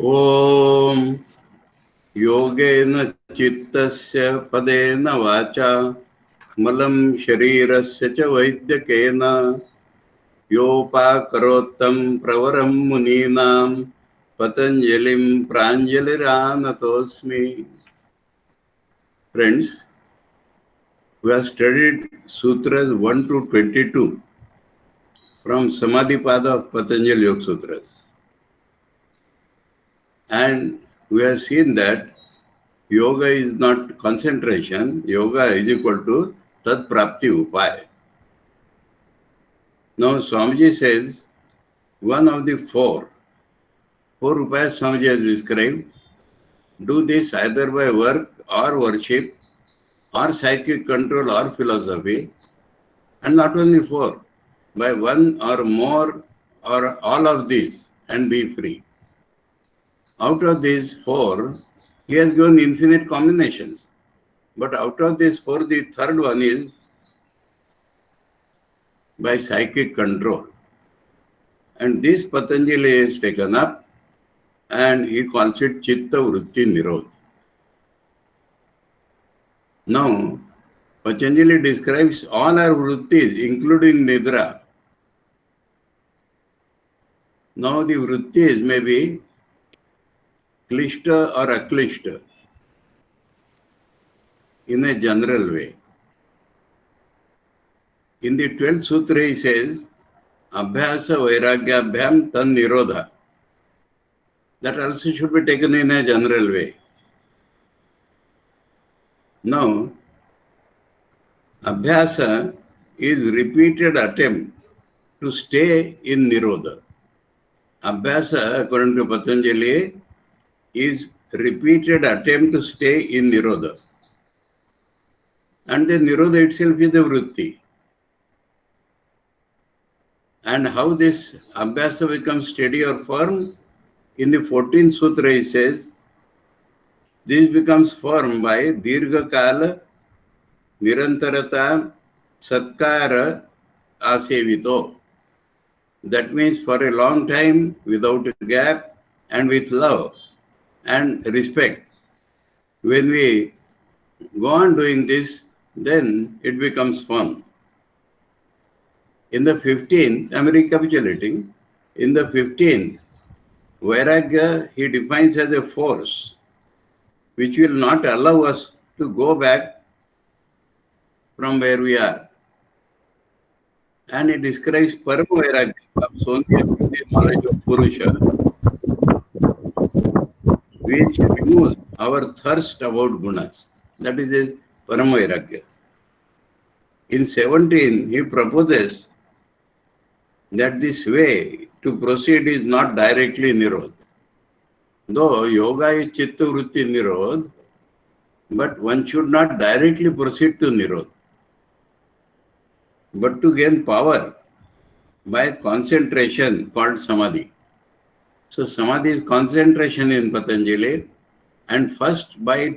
ओम योगेन चित्तस्य पदेन वाचा मलं शरीरस्य च वैद्यकेन योपाकरोत्तं प्रवरं मुनीनां पतंजलिं प्राञ्जलिरानतोऽस्मि. Friends, we have studied Sutras 1 to 22 from Samadhipada of Patanjali Yoga Sutras. And we have seen that yoga is not concentration, yoga is equal to Tat Prapti Upaya. Now Swamiji says, one of the four upayas Swamiji has described, do this either by work or worship or psychic control or philosophy, and not only four, by one or more or all of these and be free. Out of these four, he has given infinite combinations. But out of these four, the third one is by psychic control. And this Patanjali is taken up and he calls it Chitta Vritti Nirodha. Now, Patanjali describes all our vrittis, including Nidra. Now, the vrittis may be klishta or aklishta in a general way. In the 12th Sutra, he says, Abhyasa Vairagyabhyam Tan Nirodha. That also should be taken in a general way. Now, Abhyasa is repeated attempt to stay in Nirodha. Abhyasa, according to Patanjali, is repeated attempt to stay in Nirodha. And the Nirodha itself is the vritti. And how this Abhyasa becomes steady or firm? In the 14th Sutra, he says, this becomes firm by Dirgha Kala, Nirantarata, Satkara, Asevito. That means for a long time, without a gap, and with love and respect. When we go on doing this, then it becomes fun. In the 15th, I'm recapitulating, in the 15th, Vairagya he defines as a force which will not allow us to go back from where we are. And it describes Param Vairagya, the knowledge of Purusha, which removes our thirst about gunas. That is his Param Vairagya. In 17, he proposes that this way to proceed is not directly Nirodha. Though yoga is Chitta Vritti Nirodha, but one should not directly proceed to Nirodha, but to gain power by concentration called Samadhi. So Samadhi is concentration in Patanjali, and first by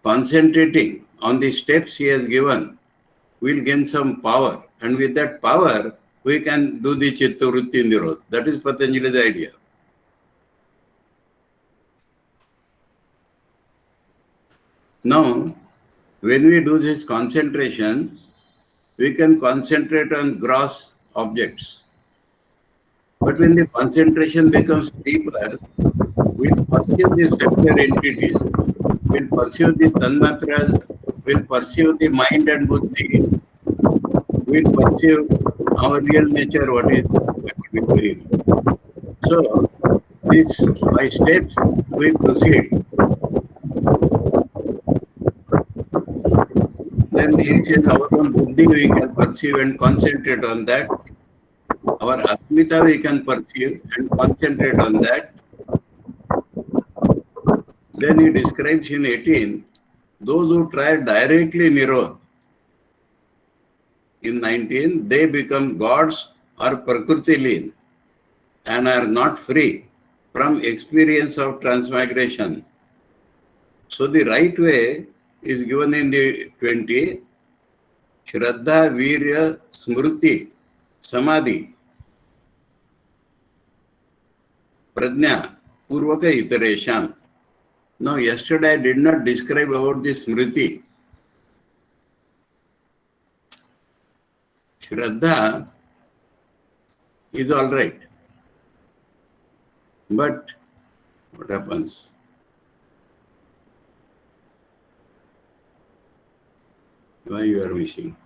concentrating on the steps he has given, we'll gain some power, and with that power, we can do the Chitta Vritti Nirodha. That is Patanjali's idea. Now, when we do this concentration, we can concentrate on gross objects. But when the concentration becomes deeper, we'll perceive the subtler entities, we'll perceive the tanmatras, we'll perceive the mind and buddhi, we'll perceive our real nature, what is doing. So, this by steps we proceed. Then it is our own buddhi we can perceive and concentrate on that. Our asmita we can perceive and concentrate on that. Then he describes in 18, those who try directly Nirodha. In 19, they become gods or Prakriti Leen and are not free from experience of transmigration. So the right way is given in the 20, Shraddha, Virya, Smriti, Samadhi, Prajna, Purvaka iteration. Now, yesterday I did not describe about the Smriti. Shraddha is all right. But what happens? Why you are missing?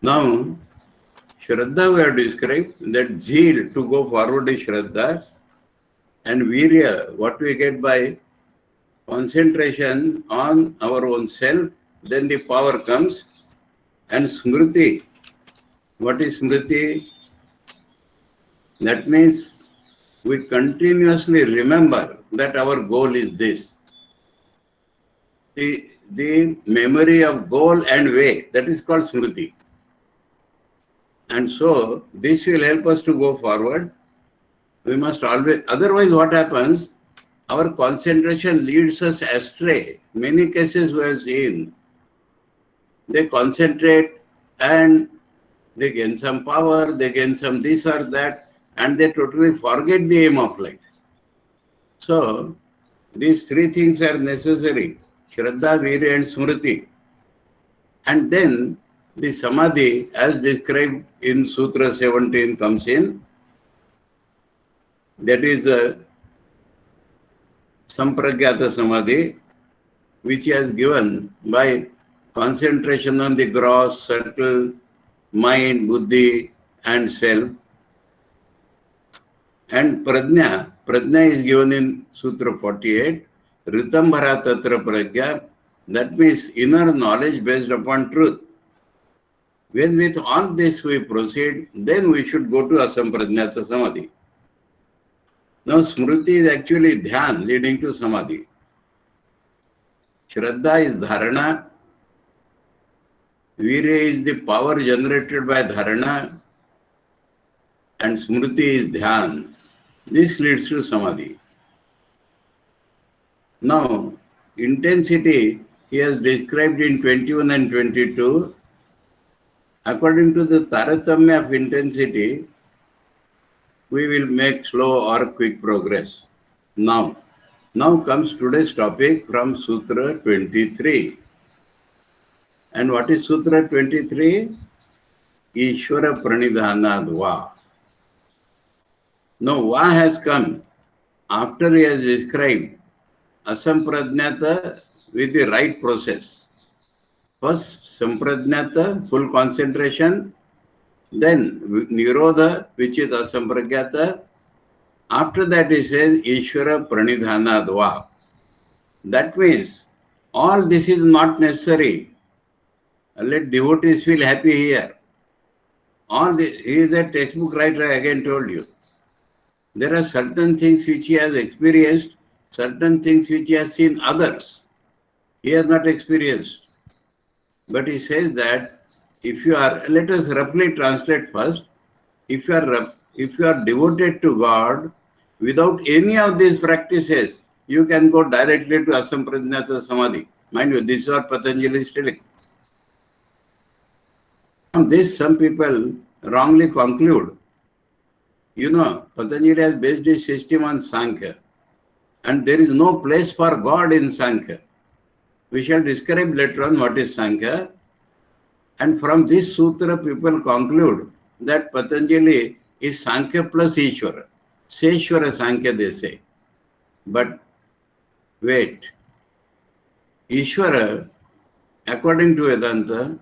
Now, Shraddha we have described, that zeal to go forward is Shraddha, and Virya, what we get by concentration on our own self, then the power comes, and Smriti. What is Smriti? That means we continuously remember that our goal is this. The memory of goal and way, that is called Smriti. And so this will help us to go forward. We must always, otherwise what happens? Our concentration leads us astray. Many cases we have seen. They concentrate and they gain some power, they gain some this or that, and they totally forget the aim of life. So these three things are necessary: Shraddha, Virya and Smriti. And then the Samadhi, as described in Sutra 17, comes in. That is the Sampragyata Samadhi, which he has given by concentration on the gross, subtle mind, buddhi and self. And Prajna is given in Sutra 48, Ritambhara Tatra Prajna, that means inner knowledge based upon truth. When with all this we proceed, then we should go to Asamprajnata Samadhi. Now Smriti is actually Dhyan leading to Samadhi. Shraddha is Dharana. Virya is the power generated by Dharana. And Smriti is Dhyan. This leads to Samadhi. Now, intensity he has described in 21 and 22. According to the Taratamya of intensity, we will make slow or quick progress. Now comes today's topic from Sutra 23. And what is Sutra 23? Ishvara Pranidhanad Va. Now, Va has come after he has described Asamprajnata with the right process. First, Samprajnata, full concentration. Then, Nirodha, which is Asampragyata. After that, he says, Ishvara Pranidhanad Va. That means, all this is not necessary. Let devotees feel happy here. All this, he is a textbook writer, I again told you. There are certain things which he has experienced, certain things which he has seen others. He has not experienced. But he says that if you are, let us roughly translate first, if you are devoted to God, without any of these practices, you can go directly to Asamprajnata Samadhi. Mind you, this is what Patanjali is telling. From this, some people wrongly conclude, Patanjali has based his system on Sankhya, and there is no place for God in Sankhya. We shall describe later on what is Sankhya. And from this sutra, people conclude that Patanjali is Sankhya plus Ishvara. Seshvara Sankhya, they say. But wait, Ishvara, according to Vedanta,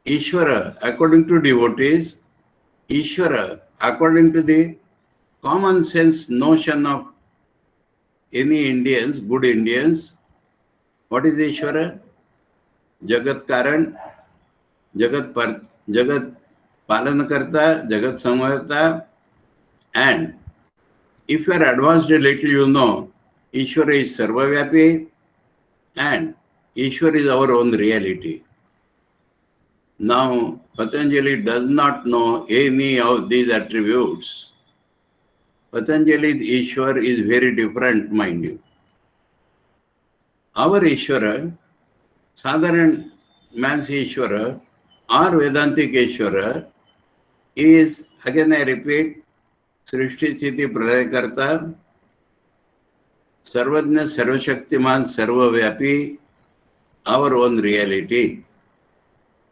Ishvara, according to devotees, Ishvara, according to the common sense notion of any Indians, good Indians, what is Ishvara? Jagat Karan, Jagat Palanakarta, Jagat Samharta, and if you are advanced a little, you know, Ishvara is Sarvavyapi and Ishvara is our own reality. Now, Patanjali does not know any of these attributes. Patanjali's Ishvara is very different, mind you. Our Ishvara, Sadharan man's Ishvara or Vedantic Ishvara is, again I repeat, सृष्टि स्थिति प्रलय करता, सर्वज्ञ, सर्वशक्तिमान, सर्वव्यापी, our own reality.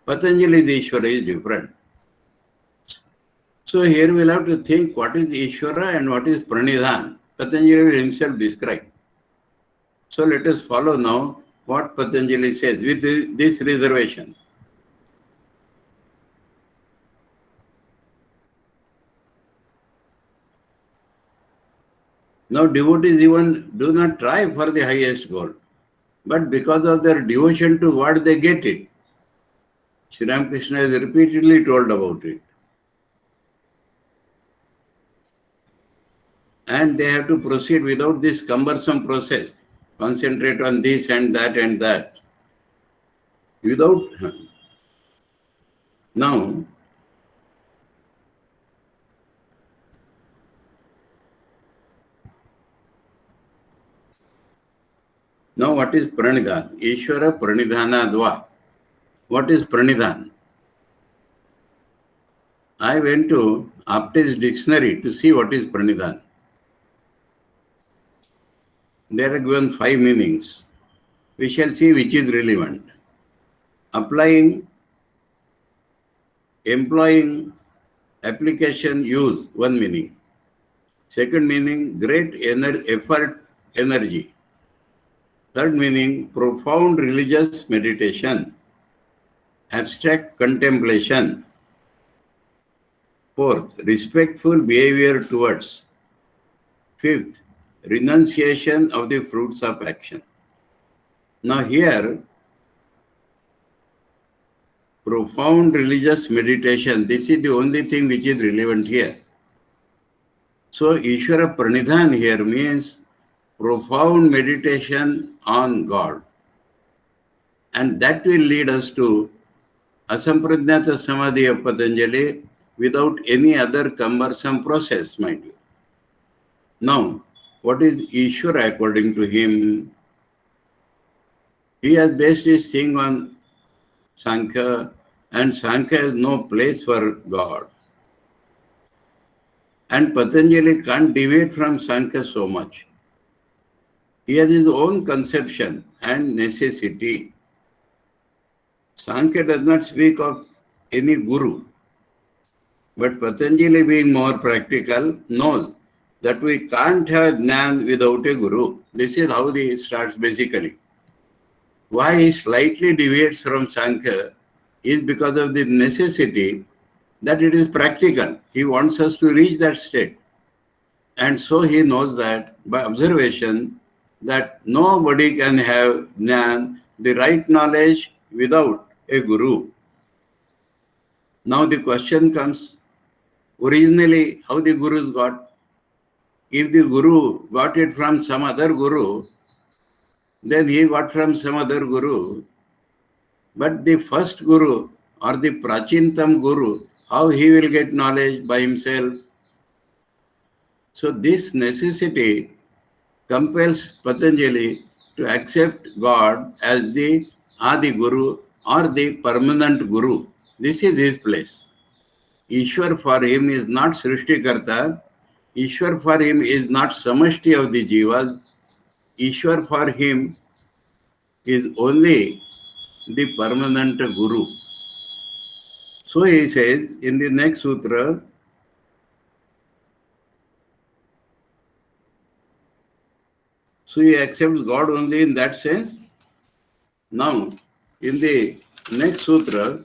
Patanjali's Ishvara is different. So here we'll have to think what is Ishvara and what is Pranidhan. Patanjali will himself describe. So let us follow now what Patanjali says with this reservation. Now devotees even do not try for the highest goal, but because of their devotion to God, they get it. Sri Ramakrishna has repeatedly told about it. And they have to proceed without this cumbersome process. Concentrate on this and that and that. Without... Now what is Pranidhan? Ishvara Pranidhana Dva. What is Pranidhan? I went to Apte's dictionary to see what is Pranidhan. There are given 5 meanings. We shall see which is relevant. Applying, employing, application, use, 1 meaning. Second meaning, great effort, energy. Third meaning, profound religious meditation. Abstract contemplation. Fourth, respectful behavior towards. Fifth, renunciation of the fruits of action. Now here, profound religious meditation, this is the only thing which is relevant here. So Ishvara Pranidhan here means profound meditation on God. And that will lead us to Asampradnyata Samadhi of Patanjali without any other cumbersome process, mind you. Now, what is Ishvara according to him? He has based his thing on Sankhya, and Sankhya has no place for God. And Patanjali can't deviate from Sankhya so much. He has his own conception and necessity. Sankhya does not speak of any guru. But Patanjali, being more practical, knows that we can't have Jnana without a guru. This is how he starts basically. Why he slightly deviates from Sankhya is because of the necessity that it is practical. He wants us to reach that state. And so he knows that by observation that nobody can have Jnana, the right knowledge, without a guru. Now the question comes, originally how the gurus got? If the guru got it from some other guru, then he got from some other guru. But the first guru or the Prachintam guru, how he will get knowledge by himself? So this necessity compels Patanjali to accept God as the Adi Guru or the permanent Guru. This is his place. Ishwar for him is not Srishtikarta. Ishwar for him is not Samashti of the Jivas. Ishwar for him is only the permanent Guru. So he says in the next sutra, so he accepts God only in that sense. Now, in the next sutra,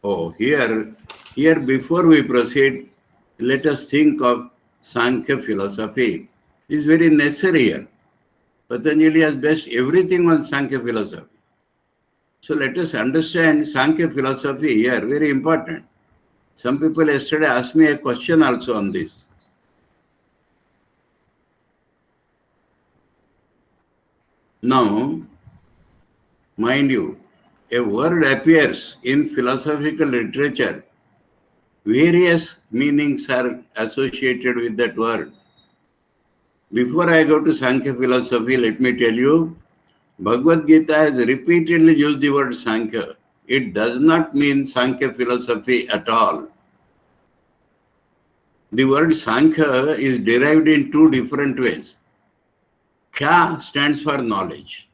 here before we proceed, let us think of Sankhya philosophy. It is very necessary here. Patanjali has based everything on Sankhya philosophy. So let us understand Sankhya philosophy here, very important. Some people yesterday asked me a question also on this. Now, mind you, a word appears in philosophical literature. Various meanings are associated with that word. Before I go to Sankhya philosophy, let me tell you, Bhagavad Gita has repeatedly used the word Sankhya. It does not mean Sankhya philosophy at all. The word Sankhya is derived in two different ways. Kya stands for knowledge.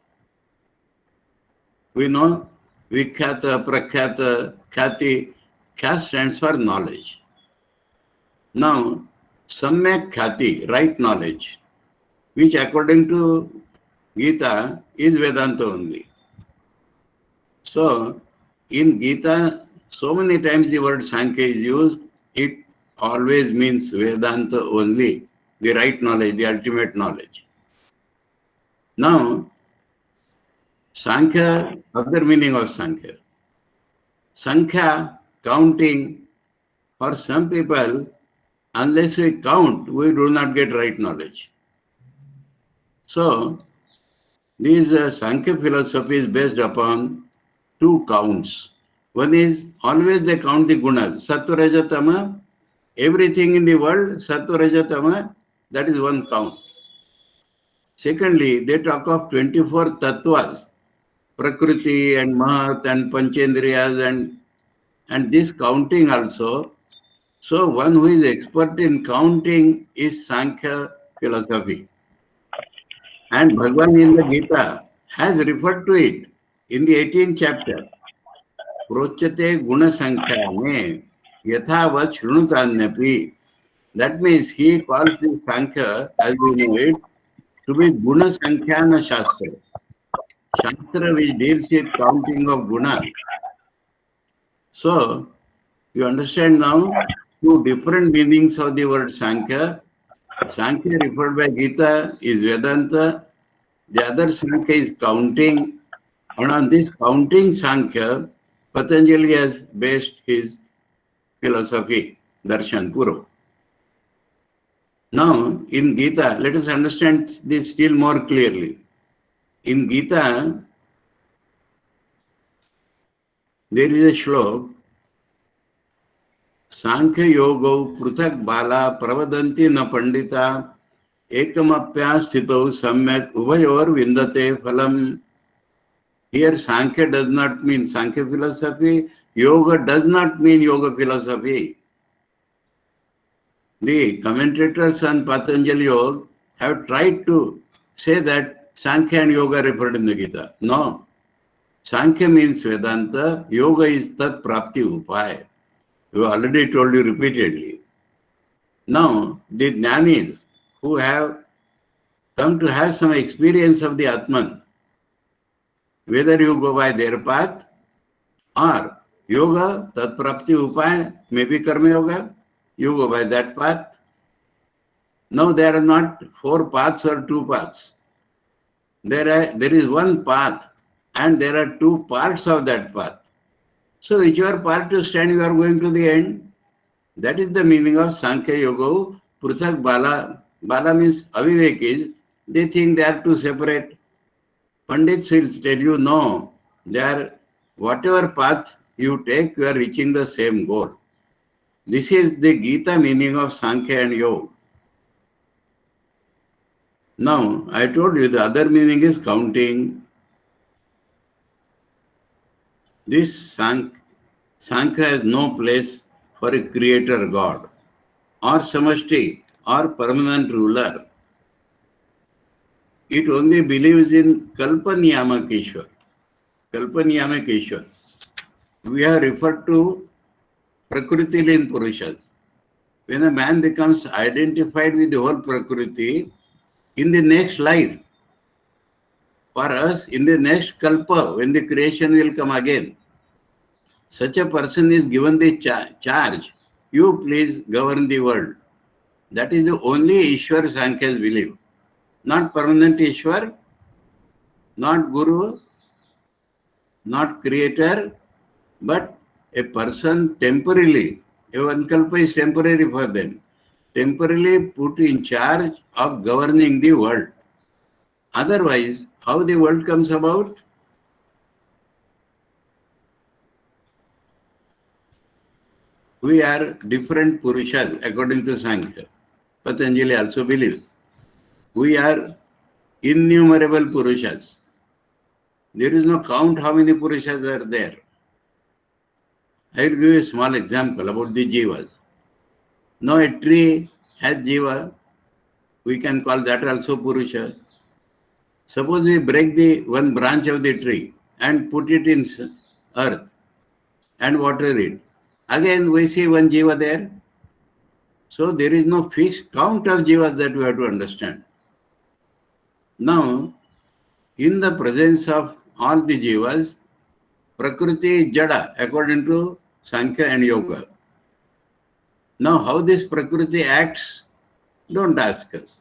We know Vikhyata, Prakhyata, Khyati. Kya stands for knowledge. Now, Samyak Khyati, right knowledge, which according to Gita is Vedanta only. So, in Gita, so many times the word Sankhya is used, it always means Vedanta only, the right knowledge, the ultimate knowledge. Now, Sankhya, other meaning of Sankhya. Sankhya, counting, for some people, unless we count, we do not get right knowledge. So, this Sankhya philosophy is based upon two counts. One is always they count the gunas, sattva, raja, tama. Everything in the world, sattva, raja, tama, that is one count. Secondly, they talk of 24 tattvas, prakriti and mahat and panchendriyas and this counting also. So one who is expert in counting is Sankhya philosophy. And Bhagavan in the Gita has referred to it in the 18th chapter. Prochate guna sankhya yathavat shrunutannyapi. That means he calls the Sankhya, as we know it, to be guna sankhyana shastra. Shastra which deals with counting of gunas. So, you understand now two different meanings of the word Sankhya. Sankhya referred by Gita is Vedanta. The other Sankhya is counting. And on this counting Sankhya, Patanjali has based his philosophy, Darshan Puro. Now, in Gita, let us understand this still more clearly. In Gita, there is a shlok, Sankhya Yogo Pruthak Bala Pravadanti na Pandita Ekamapya Sthito Samyak Uvayor Vindate Phalam. Here Sankhya does not mean Sankhya philosophy, Yoga does not mean Yoga philosophy. The commentators on Patanjali Yoga have tried to say that Sankhya and Yoga are referred in the Gita. No. Sankhya means Vedanta, Yoga is Tat Prapti Upaya. We already told you repeatedly. Now, the Jnanis who have come to have some experience of the Atman, whether you go by their path or Yoga, Tat Prapti Upaya, maybe Karma Yoga, you go by that path. Now, there are not four paths or two paths. There is one path and there are two parts of that path. So whichever part you stand, you are going to the end. That is the meaning of Sankhya Yoga. Pruthak Bala. Bala means Avivekis. They think they are two separate. Pandits will tell you, no, they are, whatever path you take, you are reaching the same goal. This is the Gita meaning of Sankhya and Yoga. Now, I told you the other meaning is counting. This Sankhya has no place for a creator God or samashti or permanent ruler. It only believes in Kalpaniyamak Ishwar. Kalpaniyamak Ishwar. We have referred to Prakriti-lin Purushas. When a man becomes identified with the whole Prakriti, in the next life, for us, in the next Kalpa, when the creation will come again, such a person is given the charge, you please govern the world. That is the only Ishwar Sankhyas believe. Not permanent Ishwar, not Guru, not creator, but a person temporarily, a one kalpa is temporary for them, temporarily put in charge of governing the world. Otherwise, how the world comes about? We are different Purushas according to Sankhya. Patanjali also believes. We are innumerable Purushas. There is no count how many Purushas are there. I will give you a small example about the Jivas. Now a tree has jiva, we can call that also Purusha. Suppose we break the one branch of the tree and put it in earth and water it. Again we see one jiva there. So there is no fixed count of jivas that we have to understand. Now, in the presence of all the jivas, Prakriti is jada according to Sankhya and Yoga. Now, how this Prakriti acts, don't ask us.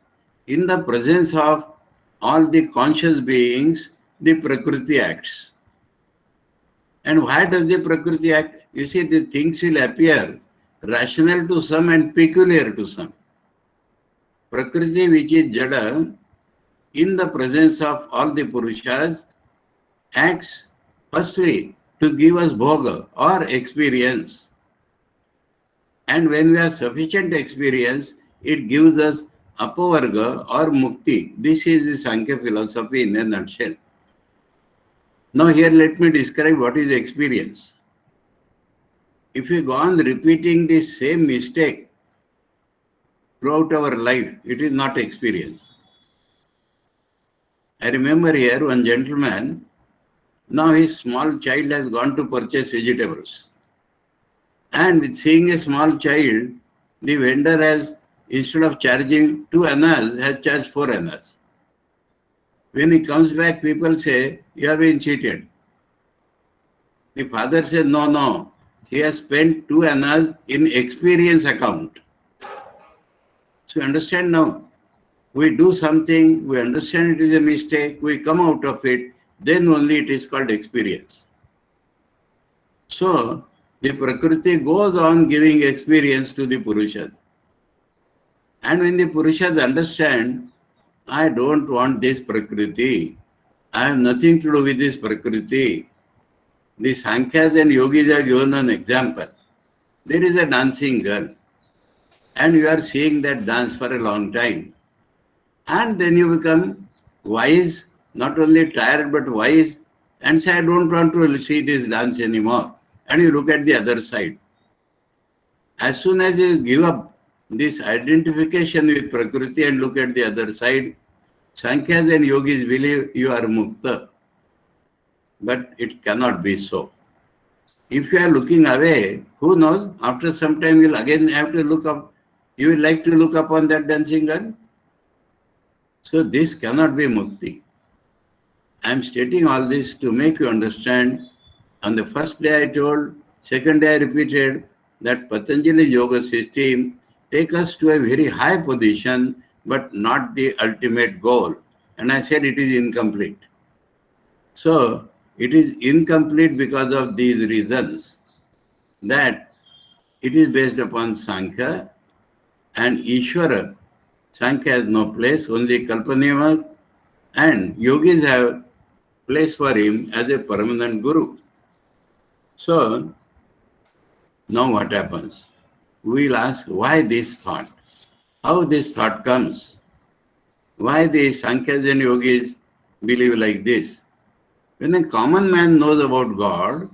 In the presence of all the conscious beings, the Prakriti acts. And why does the Prakriti act? You see, the things will appear rational to some and peculiar to some. Prakriti, which is jada, in the presence of all the Purushas, acts firstly to give us bhoga or experience. And when we have sufficient experience, it gives us apavarga or mukti. This is the Sankhya philosophy in a nutshell. Now here let me describe what is experience. If we go on repeating the same mistake throughout our life, it is not experience. I remember here one gentleman, now his small child has gone to purchase vegetables. And with seeing a small child, the vendor has, instead of charging 2 annas, has charged 4 annas. When he comes back, people say, you have been cheated. The father says, no, he has spent 2 annas in experience account. So understand now, we do something, we understand it is a mistake, we come out of it, then only it is called experience. So, the Prakriti goes on giving experience to the Purushas. And when the Purushas understand, I don't want this Prakriti, I have nothing to do with this Prakriti. The Sankhyas and Yogis have given an example. There is a dancing girl, and you are seeing that dance for a long time. And then you become wise, not only tired but wise, and say, I don't want to see this dance anymore. And you look at the other side. As soon as you give up this identification with Prakriti and look at the other side, Sankhya's and Yogis believe you are mukta. But it cannot be so. If you are looking away, who knows, after some time you will again have to look up. You will like to look upon that dancing girl. So this cannot be mukti. I am stating all this to make you understand. On the first day I told, second day I repeated, that Patanjali's yoga system take us to a very high position, but not the ultimate goal. And I said it is incomplete. So it is incomplete because of these reasons, that it is based upon Sankhya and Ishvara. Sankhya has no place, only Kalpaniyama, and yogis have place for him as a permanent guru. So, now what happens? We will ask why this thought, how this thought comes, why the Sankhya's and yogis believe like this. When a common man knows about God,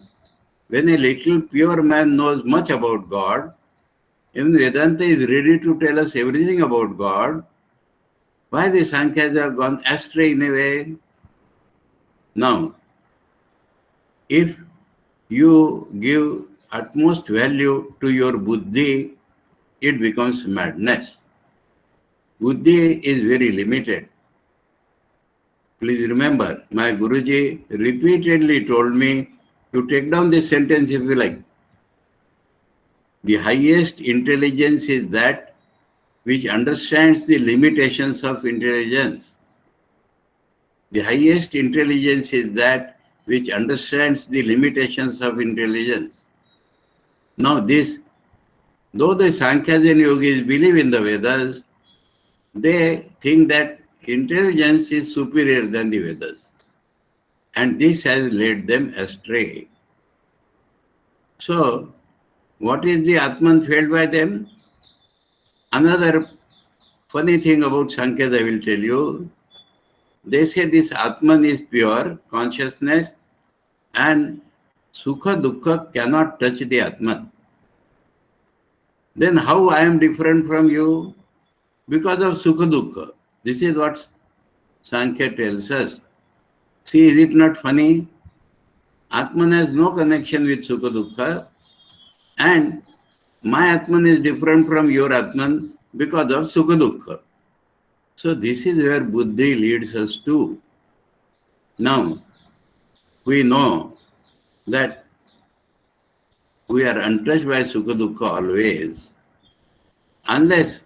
when a little pure man knows much about God, even Vedanta is ready to tell us everything about God, why the Sankhya's have gone astray in a way? Now, if you give utmost value to your buddhi, it becomes madness. Buddhi is very limited. Please remember, my Guruji repeatedly told me to take down this sentence if you like. The highest intelligence is that which understands the limitations of intelligence. The highest intelligence is that which understands the limitations of intelligence. Now this, though the Sankhya's and Yogis believe in the Vedas, they think that intelligence is superior than the Vedas. And this has led them astray. So, what is the Atman felt by them? Another funny thing about Sankhya I will tell you. They say this Atman is pure consciousness and Sukha Dukkha cannot touch the Atman. Then how I am different from you? Because of Sukha Dukkha. This is what Sankhya tells us. See, is it not funny? Atman has no connection with Sukha Dukkha, and my Atman is different from your Atman because of Sukha Dukkha. So this is where Buddhi leads us to. Now, we know that we are untouched by Sukha Dukkha always, unless,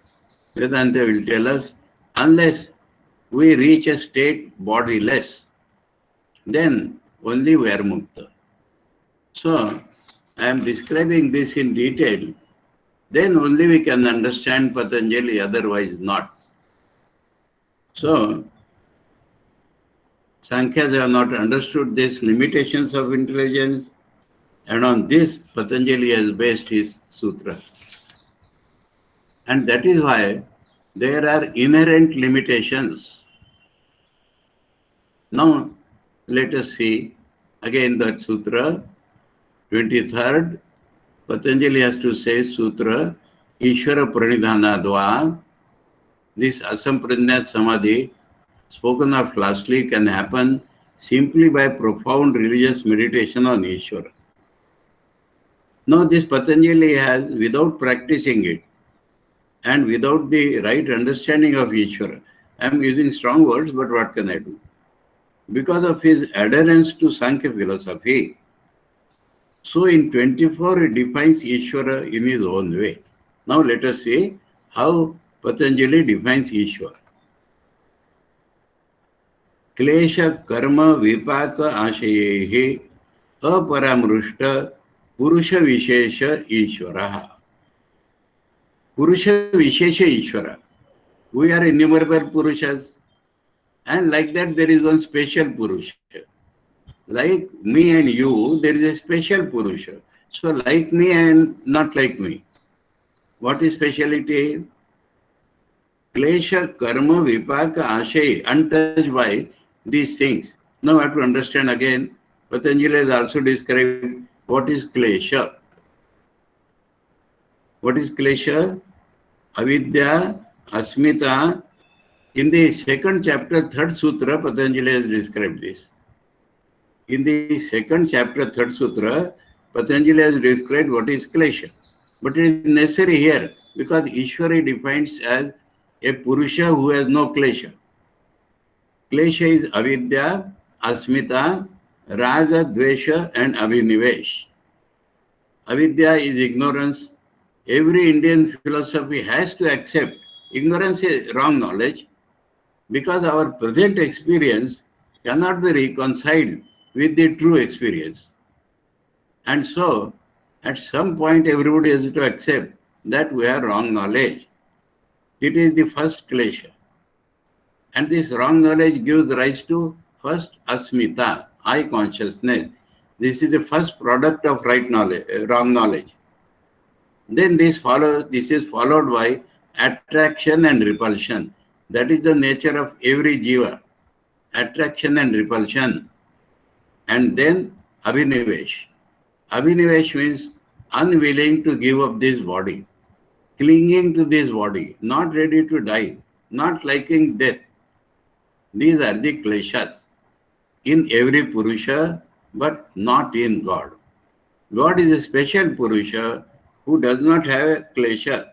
Vedanta will tell us, unless we reach a state bodiless, then only we are mukta. So, I am describing this in detail, then only we can understand Patanjali, otherwise not. So, Sankhyas have not understood these limitations of intelligence, and on this Patanjali has based his sutra. And that is why there are inherent limitations. Now, let us see again that sutra, 23rd. Patanjali has to say sutra, Ishvara Pranidhanadva. This Asamprajnat Samadhi, spoken of lastly, can happen simply by profound religious meditation on Ishvara. Now, this Patanjali has, without practicing it, and without the right understanding of Ishvara, I am using strong words, but what can I do? Because of his adherence to Sankhya philosophy, so in 24 he defines Ishvara in his own way. Now let us see how Patanjali defines Ishvara. Klesha karma vipaka ashayehe aparamrushta purusha vishesha Ishvaraha. Purusha Vishesha Ishvara. We are innumerable Purushas. And like that, there is one special Purusha. Like me and you, there is a special Purusha. So like me and not like me. What is speciality? Klesha, karma, vipaka, ashay, untouched by these things. Now I have to understand again. Patanjali has also described what is Klesha. What is Klesha? Avidya, Asmita. In the second chapter, third sutra, Patanjali has described this. In the second chapter, third sutra, Patanjali has described what is Klesha. But it is necessary here because Ishvara defines as a Purusha who has no Klesha. Klesha is Avidya, Asmita, Raga, Dvesha and Abhinivesh. Avidya is ignorance. Every Indian philosophy has to accept ignorance is wrong knowledge because our present experience cannot be reconciled with the true experience. And so, at some point, everybody has to accept that we have wrong knowledge. It is the first klesha. And this wrong knowledge gives rise to first asmita, I consciousness. This is the first product of right knowledge, wrong knowledge. Then this is followed by attraction and repulsion. That is the nature of every jiva. Attraction and repulsion. And then abhinivesh. Abhinivesh means unwilling to give up this body, clinging to this body, not ready to die, not liking death. These are the kleshas in every Purusha, but not in God. God is a special Purusha who does not have a klesha.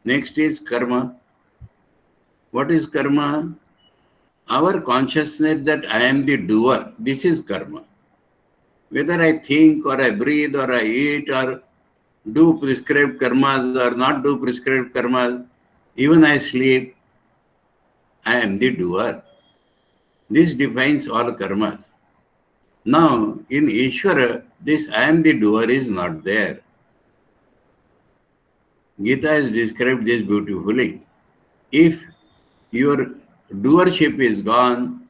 Next is karma. What is karma? Our consciousness that I am the doer, this is karma. Whether I think or I breathe or I eat or do prescribed karmas or not do prescribed karmas, even I sleep, I am the doer. This defines all karmas. Now, in Ishvara, this I am the doer is not there. Gita has described this beautifully. If your doership is gone,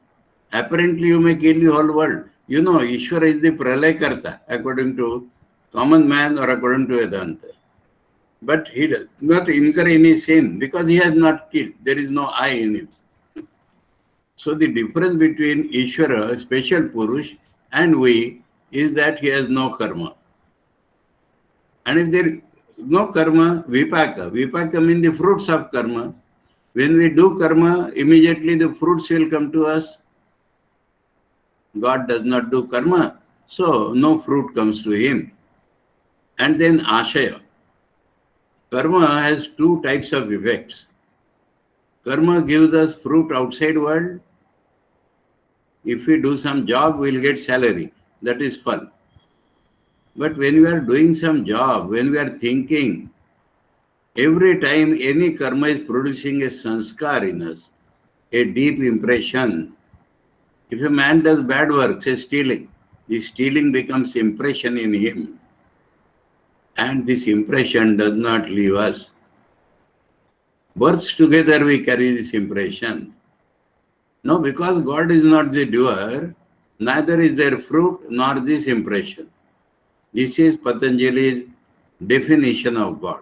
apparently you may kill the whole world. You know, Ishvara is the pralay karta, according to common man or according to Vedanta. But he does not incur any sin because he has not killed. There is no I in him. So the difference between Ishvara, special Purush, and we is that he has no karma. And if there no karma, vipaka. Vipaka means the fruits of karma. When we do karma, immediately the fruits will come to us. God does not do karma, so no fruit comes to him. And then ashaya. Karma has two types of effects. Karma gives us fruit outside world. If we do some job, we'll get salary. That is fun. But when we are doing some job, when we are thinking, every time any karma is producing a sanskar in us, a deep impression. If a man does bad work, say stealing, the stealing becomes impression in him. And this impression does not leave us. Births together we carry this impression. No, because God is not the doer, neither is there fruit nor this impression. This is Patanjali's definition of God.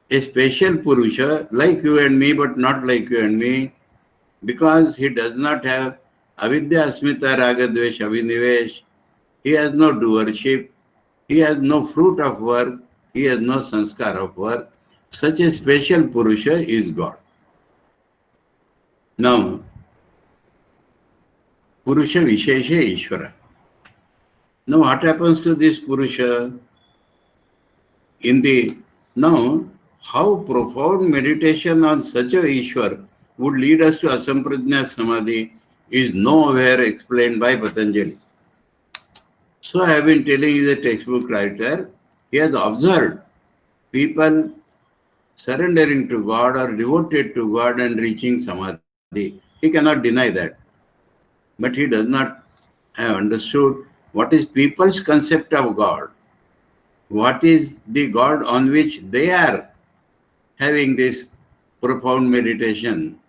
A special Purusha, like you and me, but not like you and me, because he does not have avidya, asmita, raga, dvesha, avinivesh. He has no doership. He has no fruit of work. He has no sanskar of work. Such a special Purusha is God. Now, Purusha Vishesha Ishvara. Now, what happens to this Purusha? Now, how profound meditation on such a Ishwar would lead us to Asampradnya Samadhi is nowhere explained by Patanjali. So I have been telling you, the textbook writer, he has observed people surrendering to God or devoted to God and reaching Samadhi. He cannot deny that. But he does not have understood what is people's concept of God. What is the God on which they are having this profound meditation?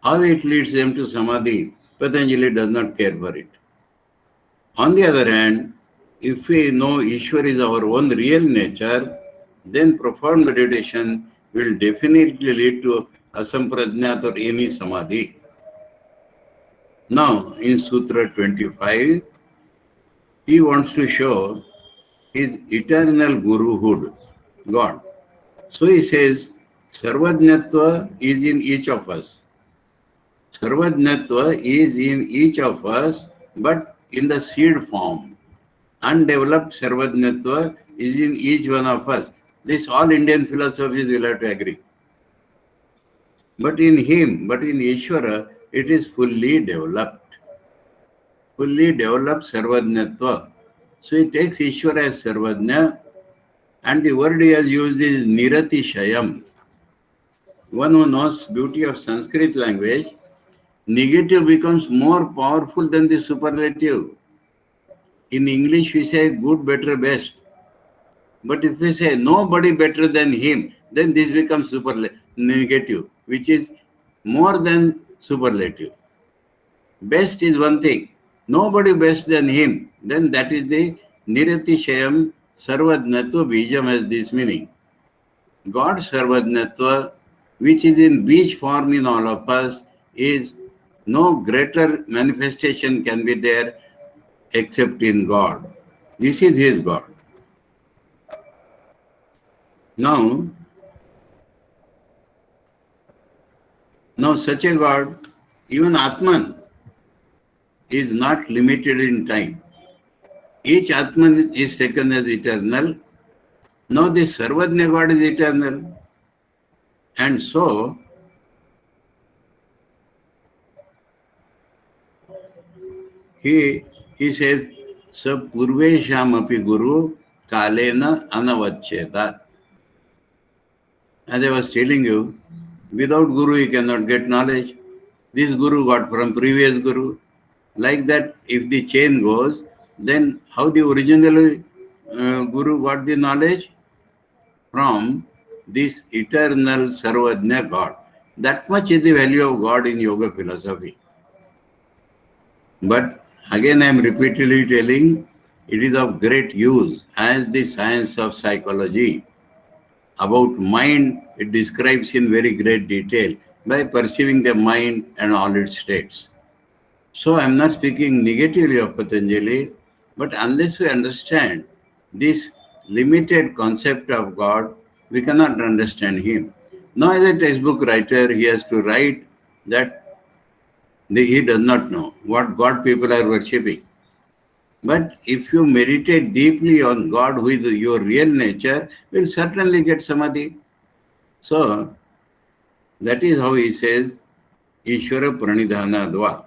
How it leads them to Samadhi? Patanjali does not care for it. On the other hand, if we know Ishwar is our own real nature, then profound meditation will definitely lead to asamprajnat or any Samadhi. Now, in Sutra 25, he wants to show his eternal guruhood, God. So he says, Sarvajnatva is in each of us. Sarvajnatva is in each of us, but in the seed form. Undeveloped Sarvajnatva is in each one of us. This all Indian philosophies will have to agree. But in him, but in Ishvara, it is fully developed. Fully developed Sarvajnatva. So he takes Ishvara as Sarvajna, and the word he has used is Niratishayam. One who knows beauty of Sanskrit language, negative becomes more powerful than the superlative. In English, we say good, better, best. But if we say nobody better than him, then this becomes negative, which is more than superlative. Best is one thing. Nobody best than him, then that is the Niratishayam Sarvajnatva Bijam has this meaning. God Sarvajnatva, which is in beach form in all of us, is no greater manifestation can be there except in God. This is his God. Now such a God, even Atman, is not limited in time. Each Atman is taken as eternal. Now the Sarvajna God is eternal. And so, he says, Sab Purvesham api Guru Kalena Anavacchetat. As I was telling you, without Guru you cannot get knowledge. This Guru got from previous Guru. Like that, if the chain goes, then how the original Guru got the knowledge? From this eternal Sarvajna God. That much is the value of God in yoga philosophy. But again, I am repeatedly telling, it is of great use as the science of psychology. About mind, it describes in very great detail by perceiving the mind and all its states. So I am not speaking negatively of Patanjali, but unless we understand this limited concept of God, we cannot understand him. Now, as a textbook writer, he has to write that he does not know what God people are worshipping. But if you meditate deeply on God, who is your real nature, you will certainly get samadhi. So, that is how he says, Ishvara Pranidhana Dva.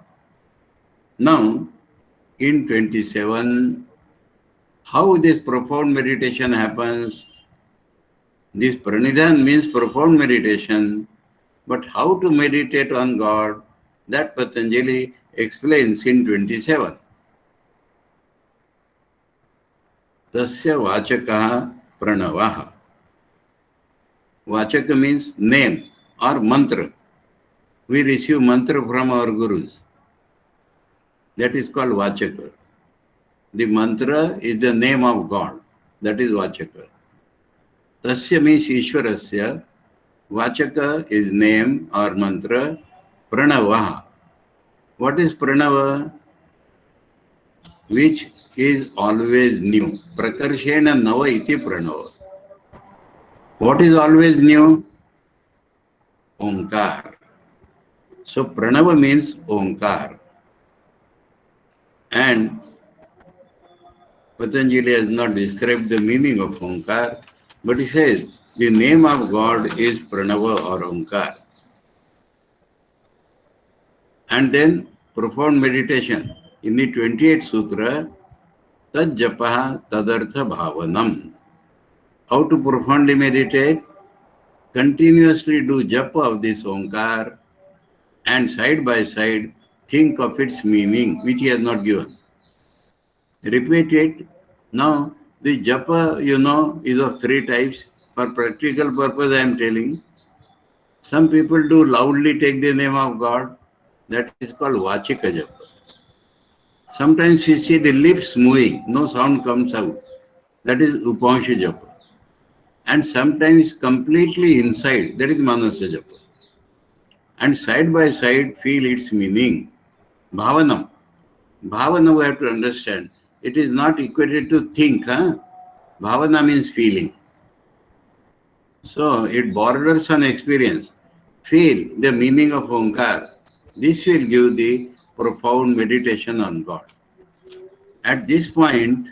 Now, in 27, how this profound meditation happens? This pranidhan means profound meditation, but how to meditate on God, that Patanjali explains in 27. Tasya vachakaha pranavaha. Vachaka means name or mantra. We receive mantra from our gurus. That is called vachaka. The mantra is the name of God. That is vachaka. Tasya means Ishwarasya. Vachaka is name or mantra. Pranavaha. What is pranava? Which is always new. Prakarshena nava iti pranava. What is always new? Omkar. So pranava means Omkar. And Patanjali has not described the meaning of Omkar, but he says the name of God is Pranava or Omkar. And then profound meditation. In the 28th Sutra, Tad Japaha Tadartha Bhavanam. How to profoundly meditate? Continuously do japa of this Omkar and side by side think of its meaning, which he has not given. Repeat it. Now, the japa, is of three types. For practical purpose, I am telling. Some people do loudly take the name of God. That is called Vachika japa. Sometimes you see the lips moving, no sound comes out. That is Upanisha japa. And sometimes completely inside, that is Manasa japa. And side by side, feel its meaning. Bhavanam. Bhavana we have to understand. It is not equated to think. Bhavana means feeling. So it borders on experience. Feel the meaning of Omkar. This will give the profound meditation on God. At this point,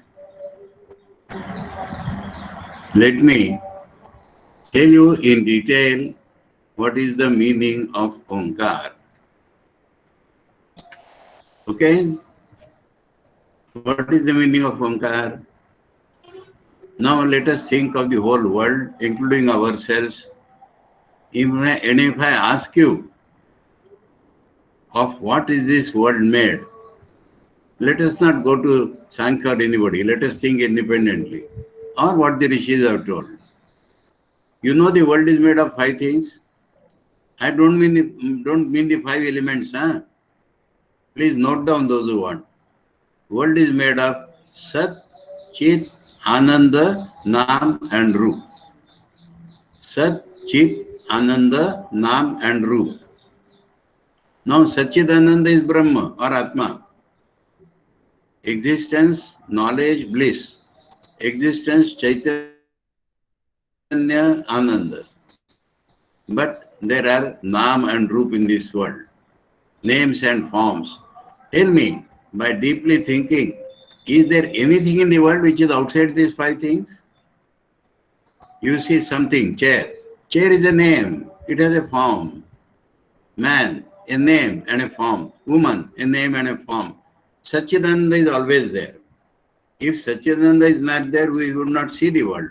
let me tell you in detail what is the meaning of Omkar. Okay? What is the meaning of Omkar? Now let us think of the whole world, including ourselves. If I ask you, of what is this world made? Let us not go to Sankhya or anybody. Let us think independently. Or what the rishis have told. You know the world is made of 5 things. I don't mean the 5 elements. Please note down those who want. World is made of Sat, Chit, Ananda, Nam and Roop. Sat, Chit, Ananda, Nam and Roop. Now Satchidananda is Brahma or Atma. Existence, knowledge, bliss. Existence, Chaitanya, Ananda. But there are Nam and Roop in this world. Names and forms. Tell me, by deeply thinking, is there anything in the world which is outside these 5 things? You see something, chair. Chair is a name. It has a form. Man, a name and a form. Woman, a name and a form. Satchidananda is always there. If Satchidananda is not there, we would not see the world.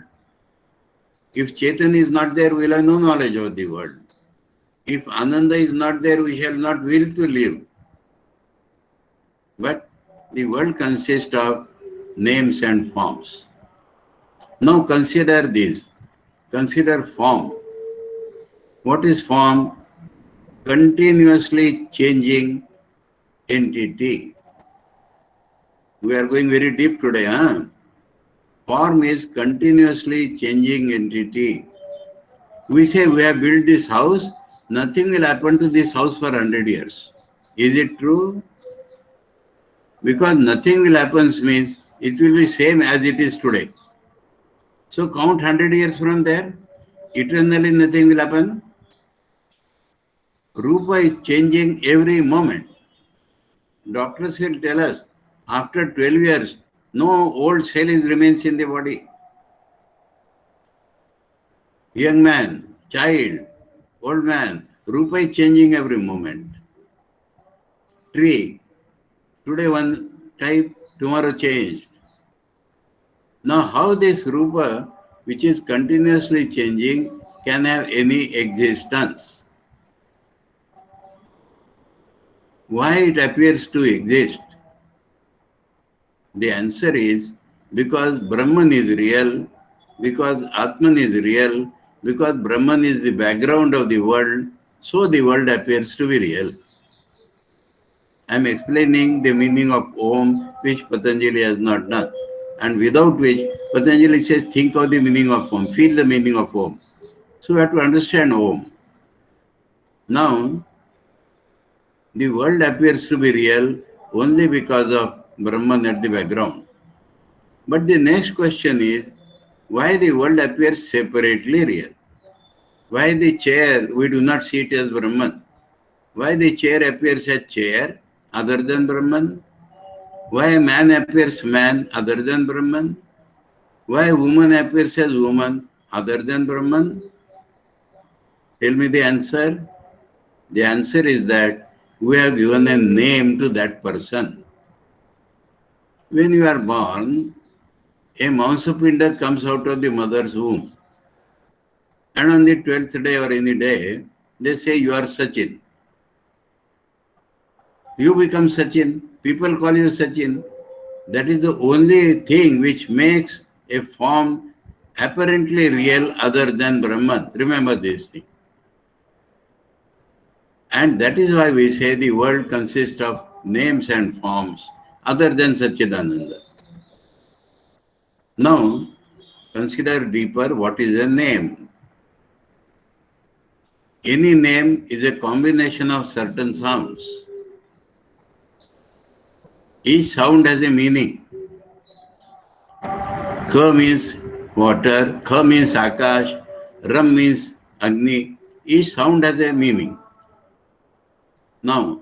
If Chaitanya is not there, we will have no knowledge of the world. If Ananda is not there, we shall not will to live. But the world consists of names and forms. Now consider this. Consider form. What is form? Continuously changing entity. We are going very deep today. Form is continuously changing entity. We say we have built this house, nothing will happen to this house for 100 years. Is it true? Because nothing will happen means it will be same as it is today. So count 100 years from there, eternally nothing will happen. Rupa is changing every moment. Doctors will tell us, after 12 years, no old cell remains in the body. Young man, child, old man, Rupa is changing every moment. Tree, today one type, tomorrow changed. Now how this Rupa, which is continuously changing, can have any existence? Why it appears to exist? The answer is because Brahman is real, because Atman is real, because Brahman is the background of the world, so the world appears to be real. I am explaining the meaning of Om, which Patanjali has not done, and without which Patanjali says, think of the meaning of Om, feel the meaning of Om. So we have to understand Om. Now, the world appears to be real only because of Brahman at the background. But the next question is, why the world appears separately real? Why the chair, we do not see it as Brahman? Why the chair appears as chair other than Brahman? Why man appears man other than Brahman? Why woman appears as woman other than Brahman? Tell me the answer. The answer is that we have given a name to that person. When you are born, a Mansapinda comes out of the mother's womb. And on the 12th day or any day, they say you are Sachin. You become Sachin. People call you Sachin. That is the only thing which makes a form apparently real other than Brahman. Remember this thing. And that is why we say the world consists of names and forms other than Satchidananda. Now, consider deeper what is a name. Any name is a combination of certain sounds. Each sound has a meaning. Ka means water, Kha means Akash, Ram means Agni. Each sound has a meaning. Now,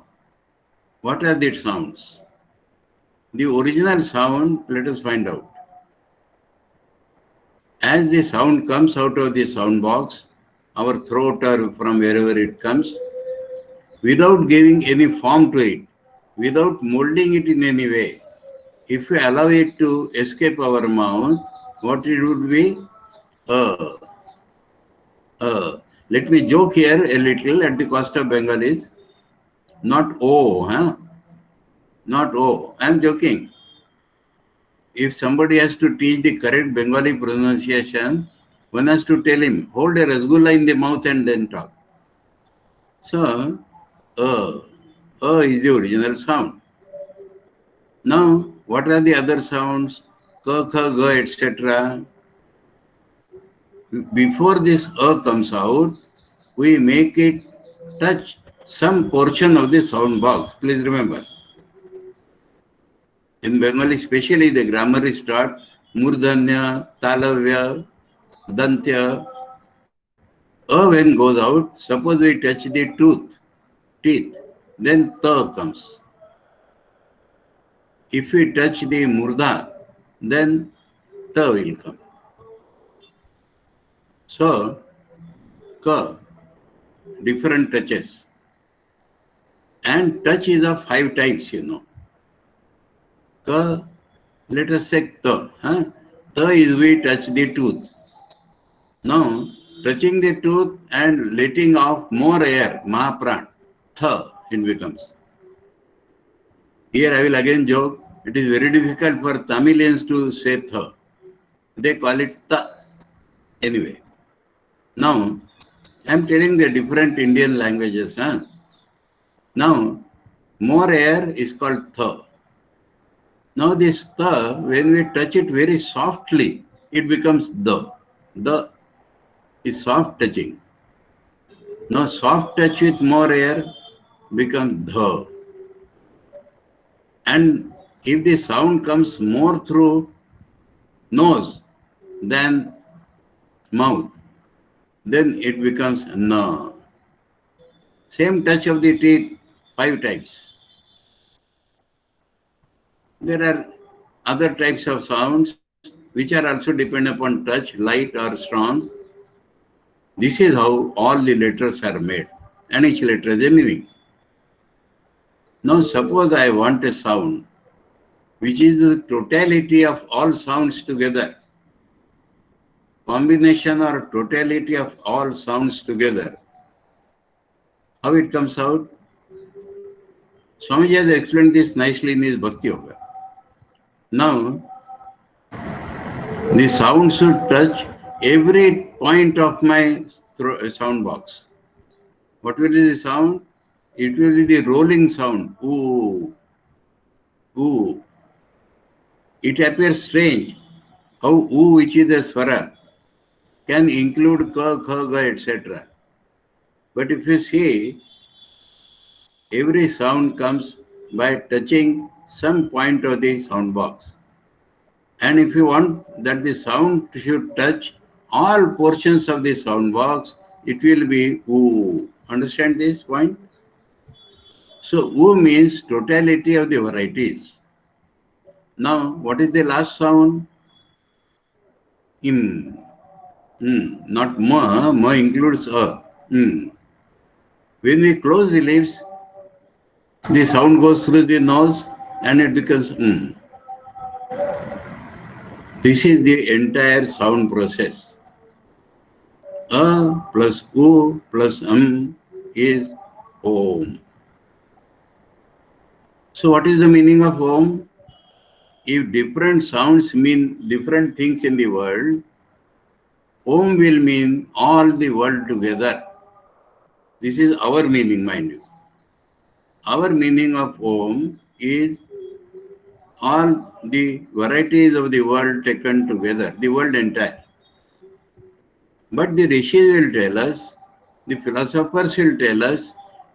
what are the sounds? The original sound, let us find out. As the sound comes out of the sound box, our throat or from wherever it comes, without giving any form to it, without molding it in any way, if we allow it to escape our mouth, what it would be? Let me joke here a little at the cost of Bengalis. Not O, huh? Not O. I am joking. If somebody has to teach the correct Bengali pronunciation, one has to tell him, hold a rasgulla in the mouth and then talk. So, is the original sound. Now, what are the other sounds? Ka, kha, ga, etc. Before this comes out, we make it touch some portion of the sound box. Please remember. In Bengali, especially the grammar is taught Murdhanya, Talavya, Dantya. When goes out, suppose we touch the teeth, then ta comes. If we touch the murdha, then ta will come. So, ka, different touches. And touch is of 5 types, you know. Ka, let us say ta. Ta is we touch the tooth. Now, touching the tooth and letting off more air, Mahapran, tha, it becomes. Here I will again joke, it is very difficult for Tamilians to say tha. They call it ta. Anyway, now I am telling the different Indian languages. Now, more air is called tha. Now this tha, when we touch it very softly, it becomes the. The is soft touching. Now soft touch with more air becomes dha. And if the sound comes more through nose, then mouth, then it becomes na. Same touch of the teeth, 5 types. There are other types of sounds which are also dependent upon touch, light or strong. This is how all the letters are made, and each letter has a meaning. Now suppose I want a sound which is the totality of all sounds together, combination or totality of all sounds together. How it comes out? Swamiji has explained this nicely in his Bhakti Yoga. Now, the sound should touch every point of my sound box. What will be the sound? It will be the rolling sound. Ooh, ooh. It appears strange how ooh, which is a swara, can include ka, kha, ga, etc. But if you see, every sound comes by touching some point of the sound box. And if you want that the sound should touch all portions of the sound box, it will be oo. Understand this point? So oo means totality of the varieties. Now, what is the last sound? Im. Not ma. Ma includes a. When we close the lips, the sound goes through the nose and it becomes This is the entire sound process. A plus U plus is Om. So what is the meaning of Om? If different sounds mean different things in the world, Om will mean all the world together. This is our meaning, mind you. Our meaning of Om is all the varieties of the world taken together, the world entire. But the rishis will tell us, the philosophers will tell us,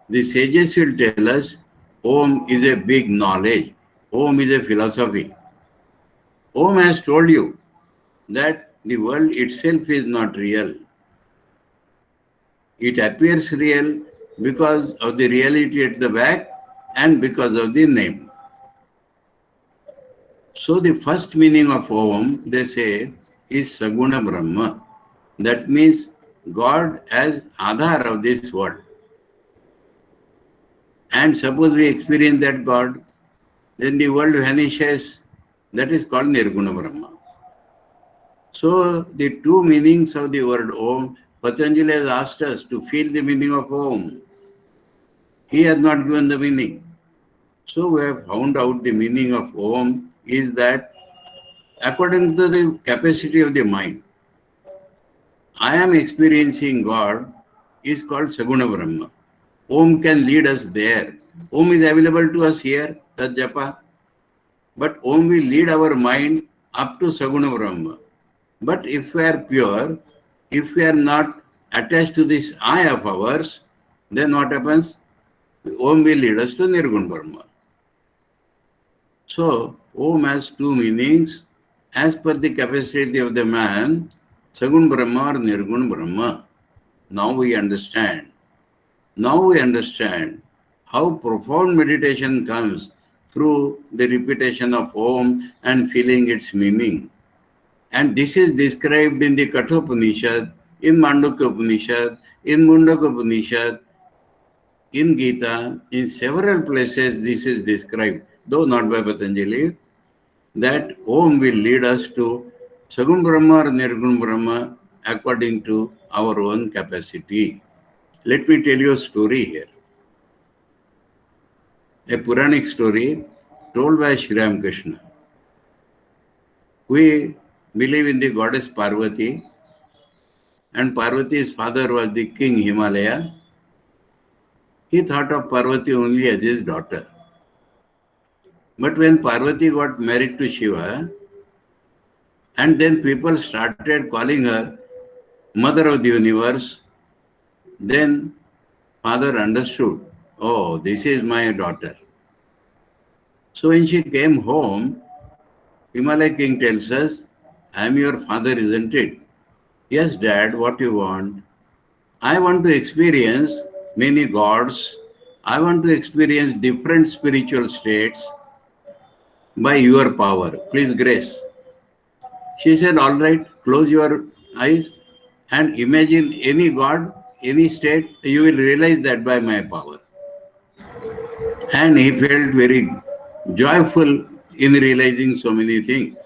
the sages will tell us, Om is a big knowledge. Om is a philosophy. Om has told you that the world itself is not real. It appears real because of the reality at the back and because of the name. So the first meaning of Om, they say, is Saguna Brahma. That means God as Adhar of this world. And suppose we experience that God, then the world vanishes. That is called Nirguna Brahma. So the two meanings of the word Om, Patanjali has asked us to feel the meaning of Om. He has not given the meaning. So we have found out the meaning of Om is that according to the capacity of the mind, I am experiencing God is called Saguna Brahma. Om can lead us there. Om is available to us here, Tat Japa. But Om will lead our mind up to Saguna Brahma. But if we are pure, if we are not attached to this I of ours, then what happens? Om will lead us to Nirgun Brahma. So, Om has two meanings. As per the capacity of the man, Sagun Brahma or Nirgun Brahma. Now we understand. Now we understand how profound meditation comes through the repetition of Om and feeling its meaning. And this is described in the Kathopanishad, in Mandukya Upanishad, in Mundaka Upanishad, in Gita, in several places this is described, though not by Patanjali, that Om will lead us to Sagun Brahma or Nirgun Brahma according to our own capacity. Let me tell you a story here. A Puranic story told by Sri Ramakrishna. We believe in the goddess Parvati, and Parvati's father was the king Himalaya. He thought of Parvati only as his daughter. But when Parvati got married to Shiva, and then people started calling her Mother of the Universe, then father understood, oh, this is my daughter. So when she came home, Himalaya king tells us, I am your father, isn't it? Yes, Dad, what you want? I want to experience many gods. I want to experience different spiritual states by your power. Please, Grace. She said, all right, close your eyes and imagine any god, any state, you will realize that by my power. And he felt very joyful in realizing so many things.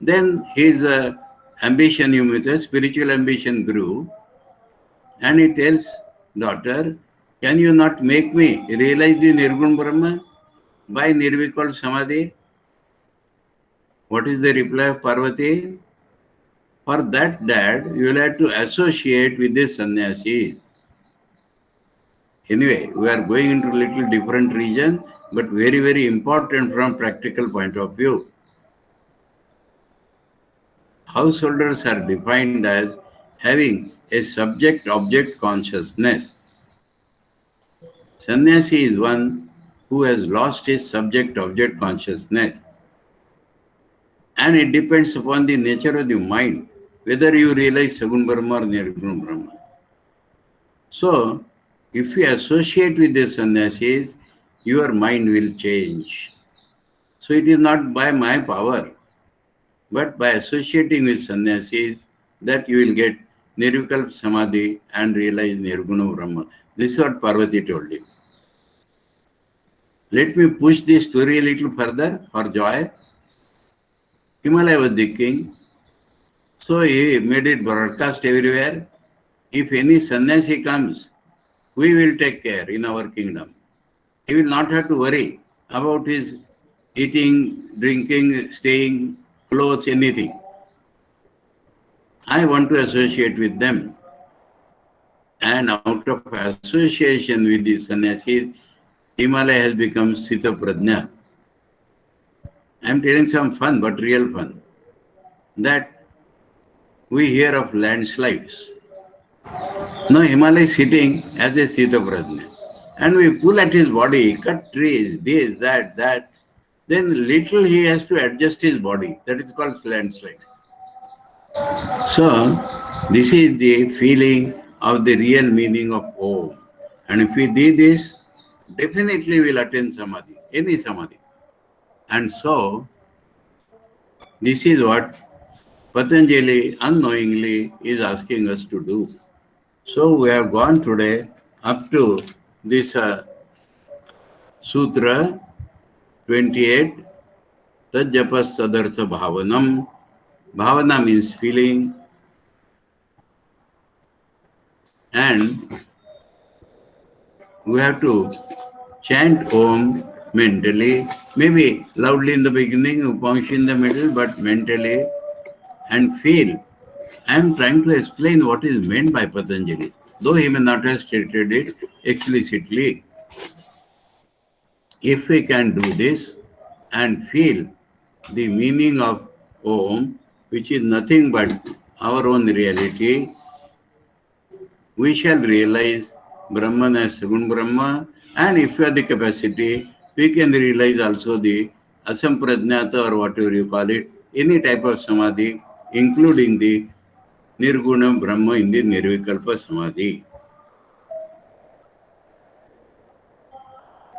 Then his ambition, you may say, spiritual ambition grew, and he tells daughter, can you not make me realize the Nirgun Brahma by Nirvikal Samadhi? What is the reply of Parvati? For that, Dad, you will have to associate with the sannyasis. Anyway, we are going into a little different region, but very, very important from practical point of view. Householders are defined as having a subject-object consciousness. Sannyasi is one who has lost his subject-object consciousness. And it depends upon the nature of the mind, whether you realize Sagun Brahma or Nirgun Brahma. So, if you associate with the sannyasis, your mind will change. So, it is not by my power, but by associating with sannyasis that you will get Nirvikalpa Samadhi and realize Nirguna Brahma. This is what Parvati told him. Let me push this story a little further for joy. Himalaya was the king, so he made it broadcast everywhere. If any sannyasi comes, we will take care in our kingdom. He will not have to worry about his eating, drinking, staying, clothes, anything. I want to associate with them. And out of association with the sannyasis, Himalaya has become Sita Prajna. I am telling some fun, but real fun. That we hear of landslides. Now Himalaya is sitting as a Sita Prajna. And we pull at his body, cut trees, this, that. Then little he has to adjust his body. That is called landslides. So this is the feeling of the real meaning of Om. And if we do this, definitely we will attain Samadhi, any Samadhi. And so, this is what Patanjali unknowingly is asking us to do. So, we have gone today up to this Sutra 28, Tajjapas Sadartha Bhavanam. Bhavana means feeling. And we have to chant Om mentally, maybe loudly in the beginning, Upamshi in the middle, but mentally, and feel. I am trying to explain what is meant by Patanjali, though he may not have stated it explicitly. If we can do this and feel the meaning of Om, which is nothing but our own reality, we shall realize Brahman as Sagun Brahma, and if we have the capacity, we can realize also the Asamprajnata or whatever you call it, any type of Samadhi, including the Nirguna Brahma in the Nirvikalpa Samadhi.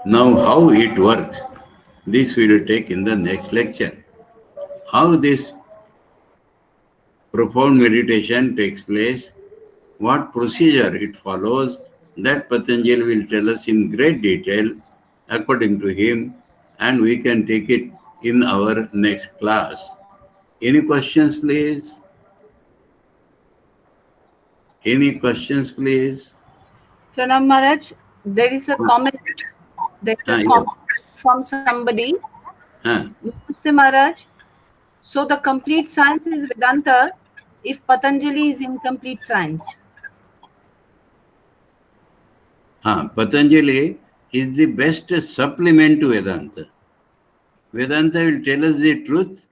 Now, how it works, this we will take in the next lecture. How this profound meditation takes place, what procedure it follows, that Patanjali will tell us in great detail according to him, and we can take it in our next class. Any questions, please? Any questions, please? Pranam Maharaj, there is a comment. There is a comment from somebody. Namaste Maharaj. So the complete science is Vedanta if Patanjali is incomplete science. Patanjali is the best supplement to Vedanta. Vedanta will tell us the truth,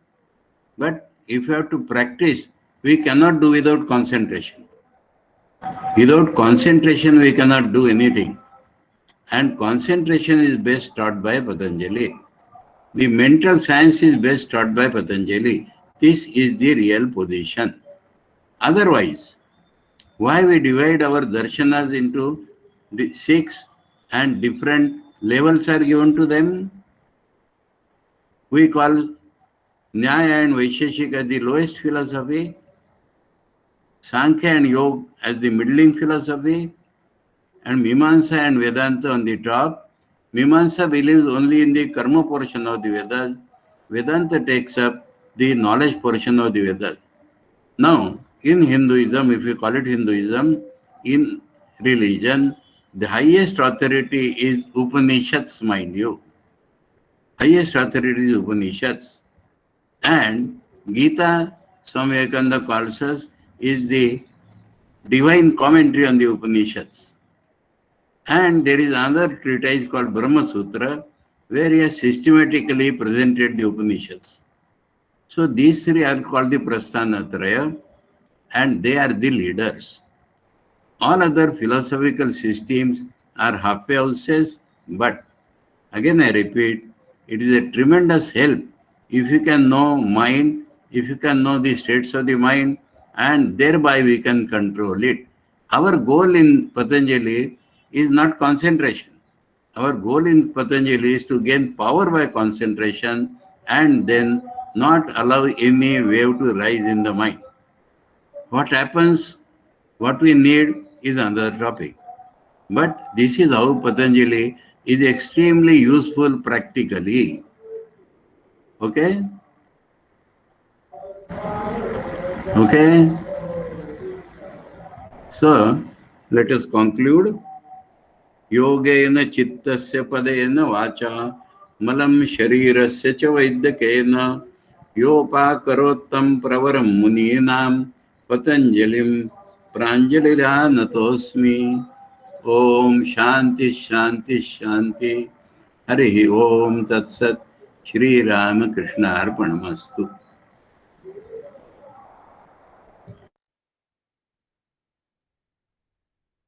but if you have to practice, we cannot do without concentration. Without concentration, we cannot do anything. And concentration is best taught by Patanjali. The mental science is best taught by Patanjali. This is the real position. Otherwise, why we divide our darshanas into 6 and different levels are given to them? We call Nyaya and Vaisheshika the lowest philosophy, Sankhya and Yoga as the middling philosophy, and Mimamsa and Vedanta on the top. Mimamsa believes only in the karma portion of the Vedas. Vedanta takes up the knowledge portion of the Vedas. Now, in Hinduism, if you call it Hinduism, in religion, the highest authority is Upanishads, mind you. Highest authority is Upanishads. And Gita, Swami Vivekananda calls us, is the divine commentary on the Upanishads. And there is another treatise called Brahma Sutra, where he has systematically presented the Upanishads. So these three are called the Prasthanatraya, and they are the leaders. All other philosophical systems are halfway houses, but again I repeat, it is a tremendous help if you can know mind, if you can know the states of the mind, and thereby we can control it. Our goal in Patanjali is not concentration. Our goal in Patanjali is to gain power by concentration and then not allow any wave to rise in the mind. What happens, what we need is another topic. But this is how Patanjali is extremely useful practically. Okay? Okay? So, let us conclude. Yogena chittasya padena vacha malam sharirasya cha vaidyakena yopakarottam pravaram muninam patanjalim pranjaliranatosmi. Om Shanti Shanti Shanti. Harihi Om Tat Sat. Shri Ramakrishna Arpanamastu.